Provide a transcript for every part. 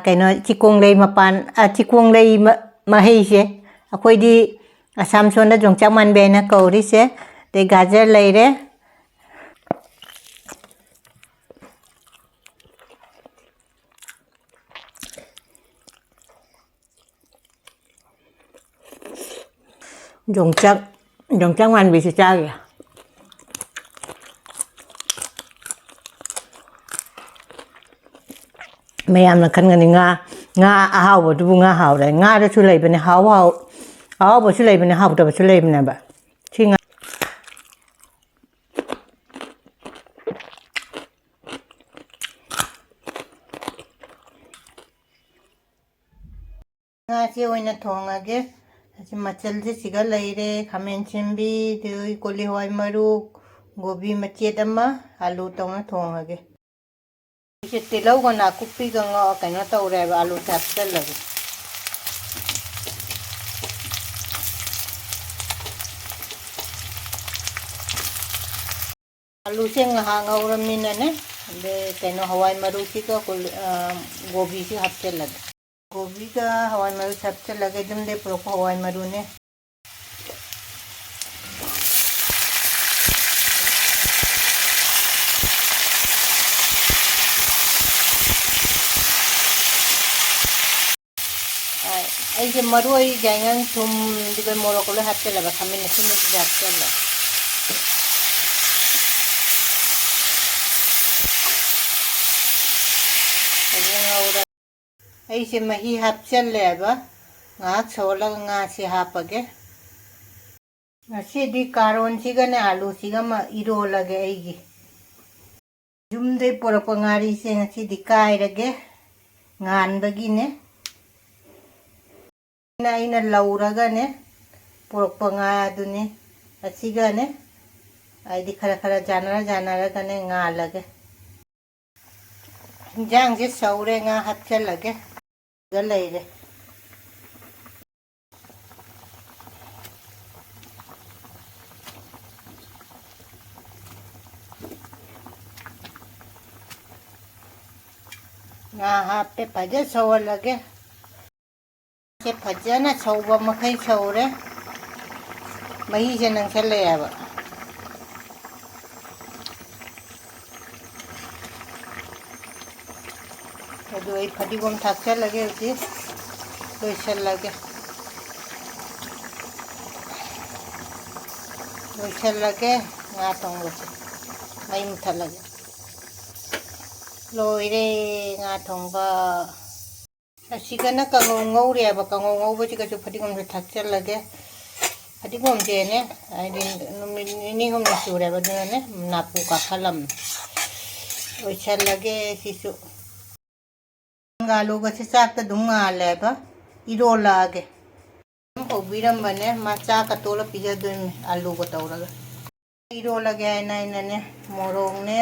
ꯀꯩꯅꯣ ꯆꯤꯀꯣꯡꯂꯩ ꯃꯄꯥꯟ ꯆꯤꯀꯣꯡꯂꯩ ꯃꯍꯩꯁꯦ ꯑꯩꯈꯣꯏꯗꯤ ꯑꯁꯥꯝ ꯁꯣꯟꯗ ꯌꯣꯡꯆꯥꯛ ꯃꯥꯟꯕꯤ ꯍꯥꯏꯅ ꯀꯧꯔꯤꯁꯦ ꯑꯗꯩ ꯒꯥꯖꯔ ꯂꯩꯔꯦ ꯌꯣꯡꯆꯥꯛ ꯃꯥꯟꯕꯤꯁꯨ ꯆꯥꯒꯦ ꯃꯌꯥꯝꯅ ꯈꯟꯒꯅꯤ ꯉꯥ ꯑꯍꯥꯎꯕꯗꯨꯕꯨ ꯉꯥ ꯍꯥꯎꯔꯦ ꯉꯥꯗꯁꯨ ꯂꯩꯕꯅꯦ ꯑꯍꯥꯎꯕꯁꯨ ꯂꯩꯕꯅꯦ ꯍꯥꯎꯇꯕꯁꯨ ꯂꯩꯕꯅꯦꯕ ꯁꯤ ꯉꯥꯁꯤ ꯑꯣꯏꯅ ꯊꯣꯡꯉꯒꯦ ꯑꯁꯤ ꯃꯆꯜꯁꯦ ꯁꯤꯒ ꯂꯩꯔꯦ ꯈꯥꯃꯦꯟ ꯑꯁꯤꯟꯕꯤ ꯀꯣꯂꯤ ꯍꯋꯥꯏ ꯃꯔꯨ ꯒꯣꯕꯤ ꯃꯆꯦꯠ ꯑꯃ ꯑꯂꯨ ꯇꯧꯅ ꯊꯣꯡꯉꯒꯦ ꯁꯤ ꯇꯤꯜꯍꯧꯒ ꯅꯥꯀꯨꯞꯄꯤꯒ ꯀꯩꯅꯣ ꯇꯧꯔꯦꯕ ꯑꯂꯨ ꯍꯥꯞꯆꯜꯂꯒꯦ ꯑꯂꯨꯁꯦ ꯉꯥꯏꯍꯥꯛ ꯉꯧꯔꯝꯅꯤꯅꯅꯦ ꯑꯗꯩ ꯀꯩꯅꯣ ꯍꯋꯥꯏ ꯃꯔꯨꯁꯤꯒ ꯒꯣꯕꯤꯁꯤ ꯍꯥꯞꯆꯜꯂꯒꯦ ꯒꯣꯕꯤꯒ ꯍꯋꯥꯏ ꯃꯔꯨ ꯍꯥꯞꯆꯜꯂꯒ ꯌꯨꯝꯗꯩ ꯄꯨꯔꯛꯄ ꯍꯋꯥꯏ ꯃꯔꯨꯅꯦ ꯑꯩꯁꯦ ꯃꯔꯣꯏ ꯌꯥꯏꯉꯪ ꯊꯨꯝ ꯑꯗꯨꯒ ꯃꯣꯔꯣꯛꯀ ꯂꯣꯏ ꯍꯥꯞꯆꯜꯂꯕ ꯈꯥꯃꯦꯟ ꯑꯁꯤꯟꯕꯁꯤꯁꯨ ꯍꯥꯞꯆꯜꯂ ꯑꯩꯁꯦ ꯃꯍꯤ ꯍꯥꯞꯆꯜꯂꯦꯕ ꯉꯥꯏꯍꯥꯛ ꯁꯧꯍꯜꯂꯒ ꯉꯥꯁꯤ ꯍꯥꯞꯄꯒꯦ ꯉꯁꯤꯗꯤ ꯀꯥꯔꯣꯟꯁꯤꯒꯅꯦ ꯑꯂꯨꯁꯤꯒ ꯏꯔꯣꯜꯂꯒꯦ ꯑꯩꯒꯤ ꯌꯨꯝꯗꯩ ꯄꯨꯔꯛꯄ ꯉꯥꯔꯤꯁꯦ ꯉꯁꯤꯗꯤ ꯀꯥꯏꯔꯒꯦ ꯉꯥꯟꯕꯒꯤꯅꯦ ꯑꯩꯅ ꯂꯧꯔꯒꯅꯦ ꯄꯨꯔꯛꯄ ꯉꯥꯗꯨꯅꯤ ꯑꯁꯤꯒꯅꯦ ꯍꯥꯏꯗꯤ ꯈꯔ ꯖꯥꯟꯅꯔꯒꯅꯦ ꯉꯥꯜꯂꯒꯦ ꯏꯟꯖꯥꯡꯁꯦ ꯁꯧꯔꯦ ꯉꯥ ꯍꯥꯞꯆꯜꯂꯒꯦ ꯂꯩꯔꯦ ꯉꯥ ꯍꯥꯞꯄꯦ ꯐꯖꯅ ꯁꯧꯍꯜꯂꯒꯦ ꯐꯖꯅ ꯁꯧꯕ ꯃꯈꯩ ꯁꯧꯔꯦ ꯃꯍꯤꯁꯦ ꯅꯪꯁꯜꯂꯛꯑꯦꯕ ꯑꯗꯨ ꯑꯩ ꯐꯗꯤꯒꯣꯝ ꯊꯥꯛꯆꯜꯂꯒꯦ ꯍꯧꯖꯤꯛ ꯂꯣꯏꯁꯜꯂꯒꯦ ꯉꯥ ꯊꯣꯡꯕꯁꯦ ꯃꯩ ꯃꯨꯊꯠꯂꯒꯦ ꯂꯣꯏꯔꯦ ꯉꯥ ꯊꯣꯡꯕ ꯑꯁꯤꯒꯅ ꯀꯥꯡꯉꯧ ꯉꯧꯔꯦꯕ ꯀꯥꯡꯉꯧ ꯉꯧꯕꯁꯤꯒꯁꯨ ꯐꯗꯤꯒꯣꯝꯁꯦ ꯊꯥꯛꯆꯜꯂꯒꯦ ꯐꯗꯤꯒꯣꯝꯁꯦꯅꯦ ꯍꯥꯏꯗꯤ ꯅꯨꯃꯤꯠ ꯅꯤꯅꯤ ꯍꯨꯝꯅꯤ ꯁꯨꯔꯦꯕ ꯑꯗꯨꯅꯅꯦ ꯅꯥꯄꯨ ꯀꯥꯈꯠꯂꯝꯃꯦ ꯂꯣꯏꯁꯜꯂꯒꯦ ꯁꯤꯁꯨ ꯑꯂꯨꯒꯁꯦ ꯆꯥꯛꯇ ꯑꯗꯨꯝ ꯉꯥꯜꯂꯦꯕ ꯏꯔꯣꯜꯂꯛꯑꯒꯦ ꯍꯧꯕꯤꯔꯝꯕꯅꯦ ꯃꯥ ꯆꯥꯛꯀ ꯇꯣꯠꯂ ꯄꯤꯖꯗꯣꯏꯅꯦ ꯑꯂꯨꯒ ꯇꯧꯔꯒ ꯏꯔꯣꯜꯂꯒꯦ ꯍꯥꯏꯅ ꯑꯩꯅꯅꯦ ꯃꯣꯔꯣꯛꯅꯦ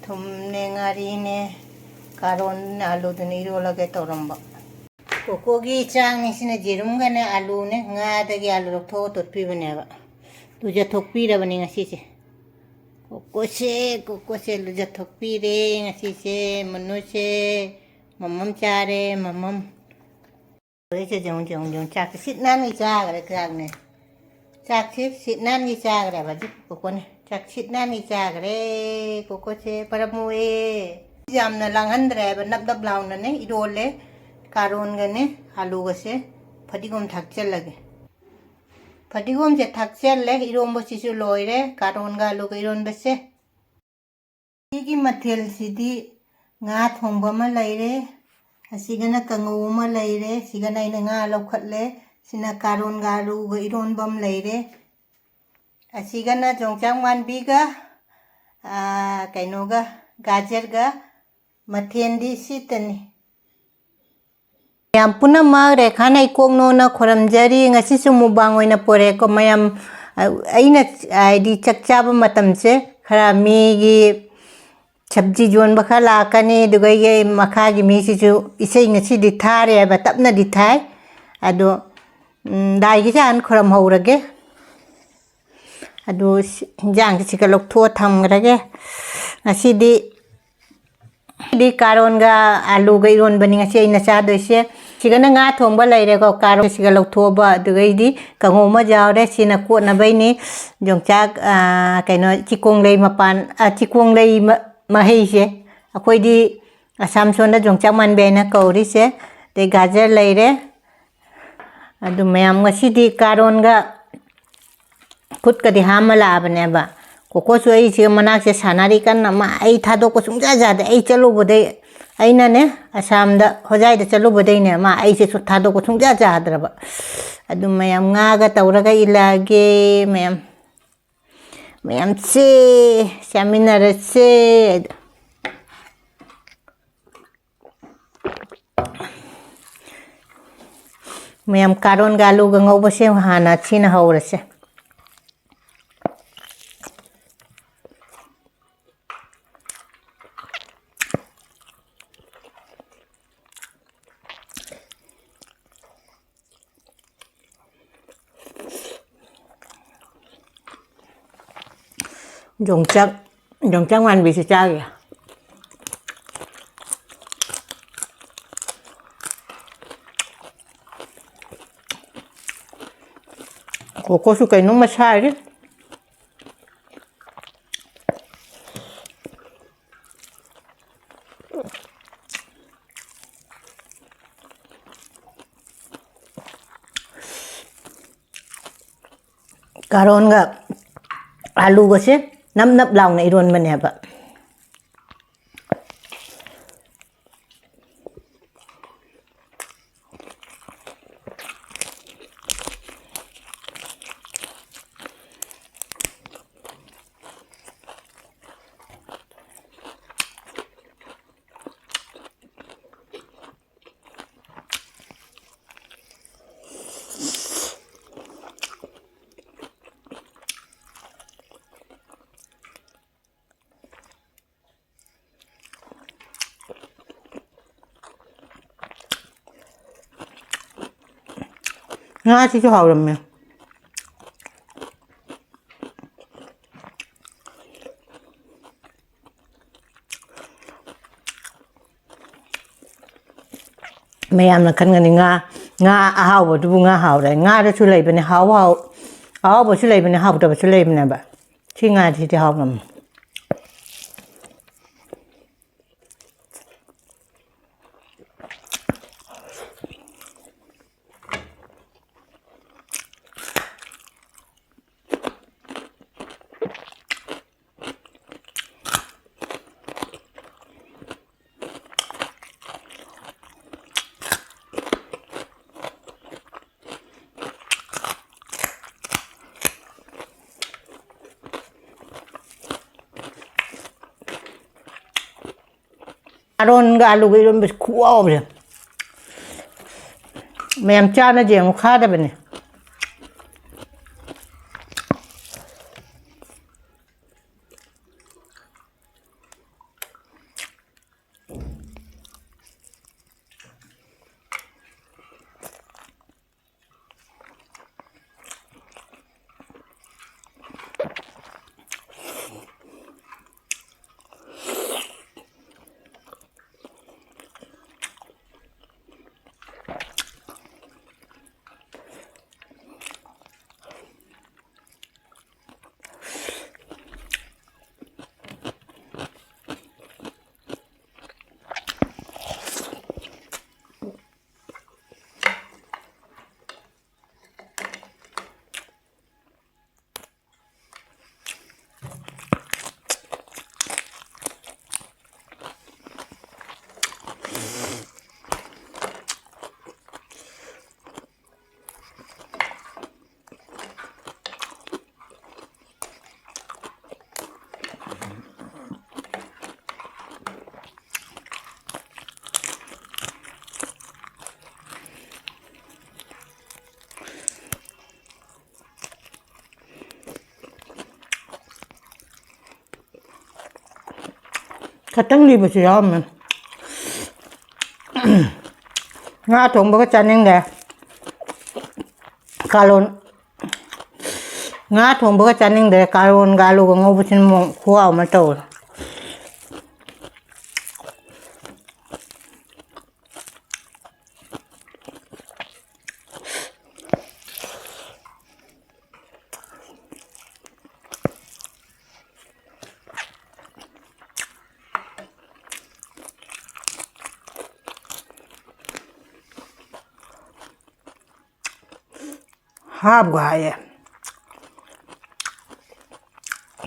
ꯊꯨꯝꯅꯦ ꯉꯥꯔꯤꯅꯦ ꯀꯥꯔꯣꯟꯅꯦ ꯑꯂꯨꯗꯨꯅꯦ ꯏꯔꯣꯜꯂꯒꯦ ꯇꯧꯔꯝꯕ ꯀꯣꯀꯣꯒꯤ ꯆꯥꯡꯅꯤ ꯁꯤꯅ ꯌꯦꯔꯨꯝꯒꯅꯦ ꯑꯂꯨꯅꯦ ꯉꯥꯗꯒꯤ ꯑꯂꯨ ꯂꯧꯊꯣꯛꯑ ꯇꯣꯠꯄꯤꯕꯅꯦꯕ ꯂꯨꯖꯊꯣꯛꯄꯤꯔꯕꯅꯤ ꯉꯁꯤꯁꯦ ꯀꯣꯀꯣꯁꯦ ꯂꯨꯖꯊꯣꯛꯄꯤꯔꯦ ꯉꯁꯤꯁꯦ ꯃꯅꯨꯁꯦ ꯃꯃꯝ ꯆꯥꯔꯦ ꯃꯃꯝ ꯆꯥꯛꯁꯦ ꯁꯤꯠ ꯅꯥꯟꯅ ꯆꯥꯈ꯭ꯔꯦ ꯆꯥꯛꯅꯦ ꯆꯥꯛꯁꯦ ꯁꯤꯠ ꯅꯥꯟꯅ ꯆꯥꯈ꯭ꯔꯦꯕ ꯍꯧꯖꯤꯛ ꯀꯣꯀꯣꯅꯦ ꯆꯥꯛ ꯁꯤꯠ ꯅꯥꯟꯅ ꯆꯥꯈ꯭ꯔꯦ ꯀꯣꯀꯣꯁꯦ ꯄꯔꯝꯃꯨꯑꯦ ꯌꯥꯝꯅ ꯂꯥꯡꯍꯟꯗ꯭ꯔꯦꯕ ꯅꯞ ꯅꯞ ꯂꯥꯎꯅꯅꯦ ꯏꯔꯣꯜꯂꯦ ꯀꯥꯔꯣꯟꯒꯅꯦ ꯑꯂꯨꯒꯁꯦ ꯐꯗꯤꯒꯣꯝ ꯊꯥꯛꯆꯜꯂꯒꯦ ꯐꯗꯤꯒꯣꯝꯁꯦ ꯊꯥꯛꯆꯜꯂꯦ ꯏꯔꯣꯝꯕꯁꯤꯁꯨ ꯂꯣꯏꯔꯦ ꯀꯥꯔꯣꯟꯒ ꯑꯂꯨꯒ ꯏꯔꯣꯟꯕꯁꯦ ꯁꯤꯒꯤ ꯃꯊꯦꯜꯁꯤꯗꯤ ꯉꯥ ꯊꯣꯡꯕ ꯑꯃ ꯂꯩꯔꯦ ꯑꯁꯤꯒꯅ ꯀꯥꯡꯉꯧ ꯑꯃ ꯂꯩꯔꯦ ꯁꯤꯒꯅ ꯑꯩꯅ ꯉꯥ ꯂꯧꯈꯠꯂꯦ ꯁꯤꯅ ꯀꯥꯔꯣꯟꯒ ꯑꯂꯨꯒ ꯏꯔꯣꯟꯕ ꯑꯃ ꯂꯩꯔꯦ ꯑꯁꯤꯒꯅ ꯌꯣꯡꯆꯥꯛ ꯃꯥꯟꯕꯤꯒ ꯀꯩꯅꯣꯒ ꯒꯥꯖꯔꯒ ꯃꯊꯦꯜꯗꯤ ꯁꯤꯇꯅꯤ ꯃꯌꯥꯝ ꯄꯨꯝꯅꯃꯛ ꯔꯦꯈꯥꯅ ꯏꯀꯣꯛꯅꯣꯅ ꯈꯣꯏꯔꯝꯖꯔꯤ ꯉꯁꯤꯁꯨ ꯃꯨꯛꯕꯥꯡ ꯑꯣꯏꯅ ꯄꯣꯔꯛꯑꯦꯀꯣ ꯃꯌꯥꯝ ꯑꯩꯅ ꯍꯥꯏꯗꯤ ꯆꯥꯛ ꯆꯥꯕ ꯃꯇꯝꯁꯦ ꯈꯔ ꯃꯤꯒꯤ ꯁꯕꯖꯤ ꯌꯣꯟꯕ ꯈꯔ ꯂꯥꯛꯀꯅꯤ ꯑꯗꯨꯒ ꯑꯩꯒꯤ ꯃꯈꯥꯒꯤ ꯃꯤꯁꯤꯁꯨ ꯏꯁꯩ ꯉꯁꯤꯗꯤ ꯊꯥꯔꯦꯕ ꯇꯞꯅꯗꯤ ꯊꯥꯏ ꯑꯗꯣ ꯂꯥꯏꯒꯤꯁꯦ ꯍꯥꯟꯅ ꯈꯣꯏꯔꯝꯍꯧꯔꯒꯦ ꯑꯗꯨ ꯍꯤꯟꯖꯥꯡꯁꯦ ꯁꯤꯒ ꯂꯧꯊꯣꯛꯑ ꯊꯝꯈ꯭ꯔꯒꯦ ꯉꯁꯤꯗꯤ दी कारोनगा आलूगा इरोनबनी ngasi aina chadoise sigana nga thongba leireko karon siga lawthoba adugaidi kangoma jawre sina kotna baini jongchak kaino chikong lei mapan chikong lei maheise akoidi asam sonda jongchak manbena kauri se de gajar leire adu mayam ngasi di karonga खुदका दी हाम लाबने बा cocoa सु आई से मनाक से सानारी कन मा आई थादो को सुंजा जादे आई चलो बदे आई ने असम द होजाई द चलो बदे ने मा आई से थादो को सुंजा जादरब अदु मयम ngaga तौरगा इलागे मयम मयम से सेमिनार से मयम कारोन गालू गंगौ बसे हाना छिन हौरसे Jongchak man bisa cari. Koko suka inung masari. Karon ga आलू गसे नम नप लाउन इरोन बने बा nga chi cho hào lắm mẹ mẹ em là khăn cái nga hào bộ tu nga hào đấy nga đó chú lấy bên này hào bộ chú lấy bên này hào tập chú lấy bên này bà chi nga thì hào lắm Aron ga alu iron bes kuau bes. Mayam cha na jeng khada bene. Katang li besi yam. Nga thong baka chaneng de. Kalon nga thong baka chaneng de kalon galu ko ngau besi mong kuau ma to. 하부가 하얘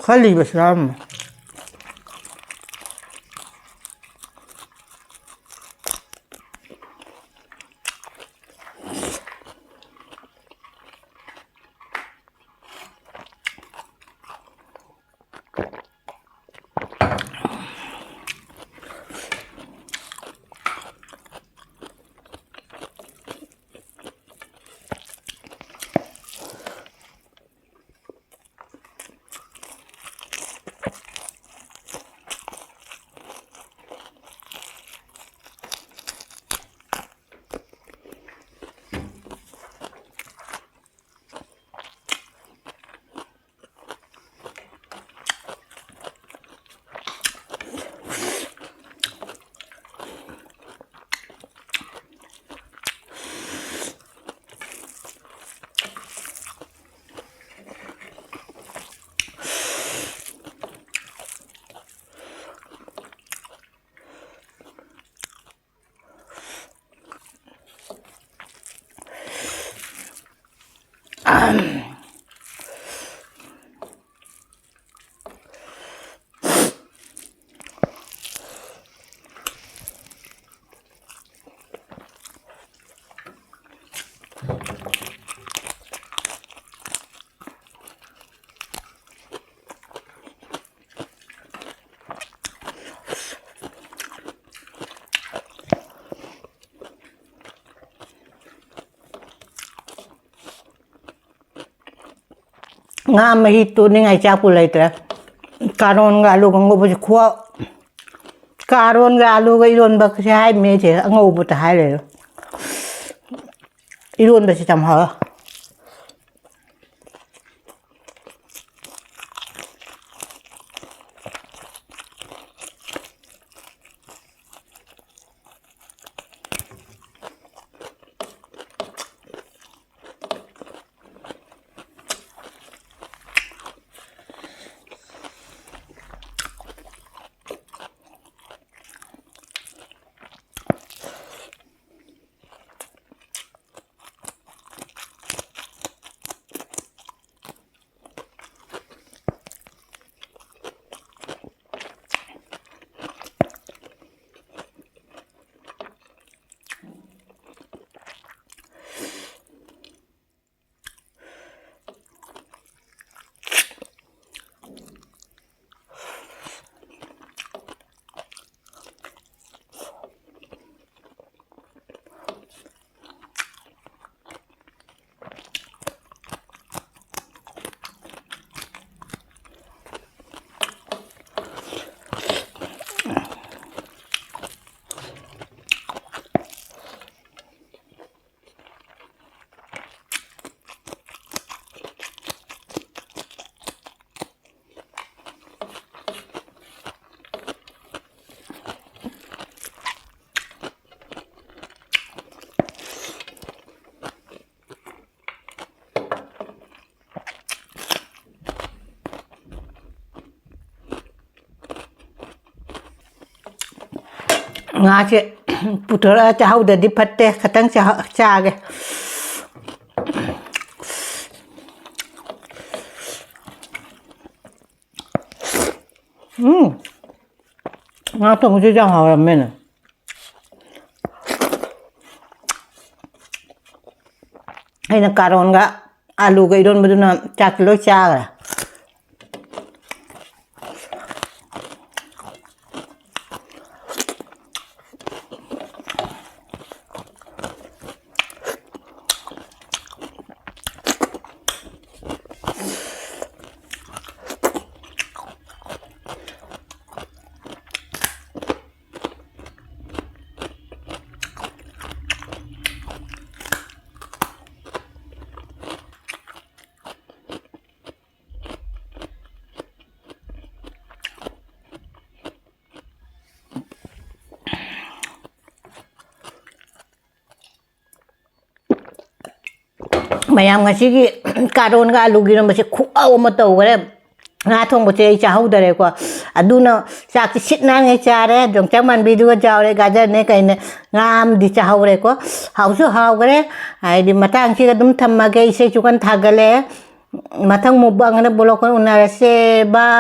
칼리브 사람 nga mahito ni nga chapu laitra karon nga alu ngo bu khwa karon nga alu ga iron ba khai me che ngo bu ta hai le iron ba si tam ha nga che putra cha hau da di patte khatang cha ge nga tong ju jang hao men ai na karon ga alu ga iron buduna cha kilo cha ga mayam ngasi ki karon ga alu gi no mase khu aw ma taw gare ꯉꯥ ꯊꯣꯡꯕꯁꯦ ꯑꯩ ꯆꯥꯍꯧꯗꯔꯦꯀꯣ ꯑꯗꯨꯅ ꯆꯥꯛꯁꯤ ꯁꯤꯠ ꯅꯥꯟꯉꯩ ꯆꯥꯔꯦ ꯌꯣꯡꯆꯥꯛ ꯃꯥꯟꯕꯤꯗꯨꯒ ꯆꯥꯎꯔꯦ ꯒꯥꯖꯔꯅꯦ ꯀꯩꯅꯦ ꯉꯥ ꯑꯃꯗꯤ ꯆꯥꯍꯧꯔꯦꯀꯣ ꯍꯥꯎꯁꯨ ꯍꯥꯎꯈ꯭ꯔꯦ ꯍꯥꯏꯗꯤ ꯃꯇꯥꯡꯁꯤꯒ ꯑꯗꯨꯝ ꯊꯝꯃꯒꯦ ꯏꯁꯩꯁꯨ ꯀꯟꯅ ꯊꯥꯒꯠꯂꯛꯑꯦ ꯃꯊꯪ ꯃꯨꯛꯕꯥꯡꯗ ꯕ꯭ꯂꯣꯛ ꯎꯅꯔꯁꯦ ꯕꯥꯏ